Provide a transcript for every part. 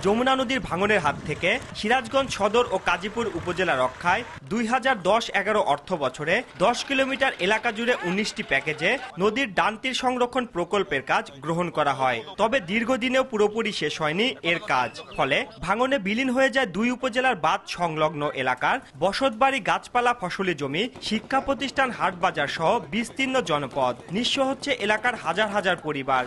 যমুনা নদীর ভাঙনের হাত থেকে সিরাজগঞ্জ সদর ও কাজীপুর উপজেলা রক্ষায় 2010-11 অর্থ বছরে 10 কিলোমিটার এলাকা জুড়ে 19টি প্যাকেজে নদীর ডান তীর সংরক্ষণ প্রকল্পের কাজ গ্রহণ করা হয়। তবে দীর্ঘদিনেও পুরোপুরি শেষ হয়নি এর কাজ। ফলে ভাঙনে বিলীন হয়ে যায় দুই উপজেলার বাঁধ সংলগ্ন এলাকার বসতবাড়ি, গাছপালা, ফসলি জমি, শিক্ষা প্রতিষ্ঠান, হাট বাজার সহ বিস্তীর্ণ জনপদ। নিঃস্ব হচ্ছে এলাকার হাজার হাজার পরিবার।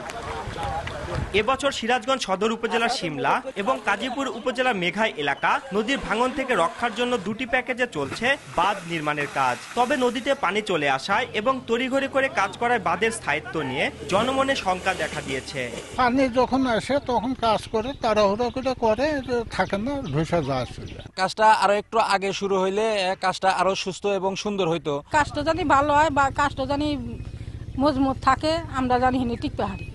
এবছর সিরাজগঞ্জ সদর উপজেলার শিমলা এবং কাজীপুর উপজেলার মেঘাই এলাকা নদীর ভাঙন থেকে রক্ষার জন্য দুটি প্যাকেজে চলছে বাঁধ নির্মাণের কাজ। তবে নদীতে পানি চলে আসায় এবং তড়িঘড়ি করে কাজ করায় বাঁধের স্থায়িত্ব নিয়ে জনমনে শঙ্কা দেখা দিয়েছে। পানি যখন আসে তখন কাজ করে তাড়াহুড়ো করে থাকে না, ধসে যাচ্ছে। কাজটা আরো একটু আগে শুরু হইলে কাজটা আরো সুস্থ এবং সুন্দর হইতো। কাজটা জানি ভালো হয় বা কাজটা জানি মজবুত থাকে, আমরা জানি টিকতে পারি।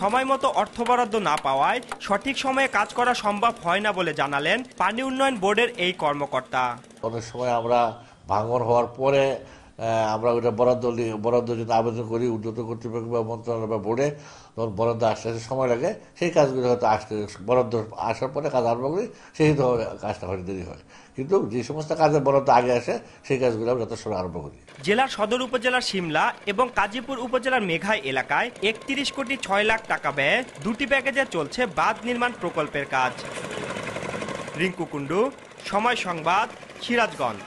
সময় মতো অর্থ বরাদ্দ না পাওয়ায় সঠিক সময়ে কাজ করা সম্ভব হয় না বলে জানালেন পানি উন্নয়ন বোর্ডের এই কর্মকর্তা। অনেক সময় আমরা ভাঙন হওয়ার পরে আমরা ওইটা বরাদ্দ যদি আবেদন করি উন্নত কর্তৃপক্ষ বা মন্ত্রণালয় বা বোর্ডে, তখন বরাদ্দ আসতে সময় লাগে। সেই কাজগুলো হয়তো বরাদ্দ আসার পরে কাজ আরম্ভ করি, সেই কাজটা হয়তো দেরি হয়। কিন্তু যে সমস্ত কাজের বরাদ্দ আগে আসে সেই কাজগুলো আমরা যথাসময় আরম্ভ করি। জেলার সদর উপজেলার শিমলা এবং কাজীপুর উপজেলার মেঘাই এলাকায় 31 কোটি 6 লাখ টাকা ব্যয়ে দুটি প্যাকেজে চলছে বাঁধ নির্মাণ প্রকল্পের কাজ। রিঙ্কু কুন্ডু, সময় সংবাদ, সিরাজগঞ্জ।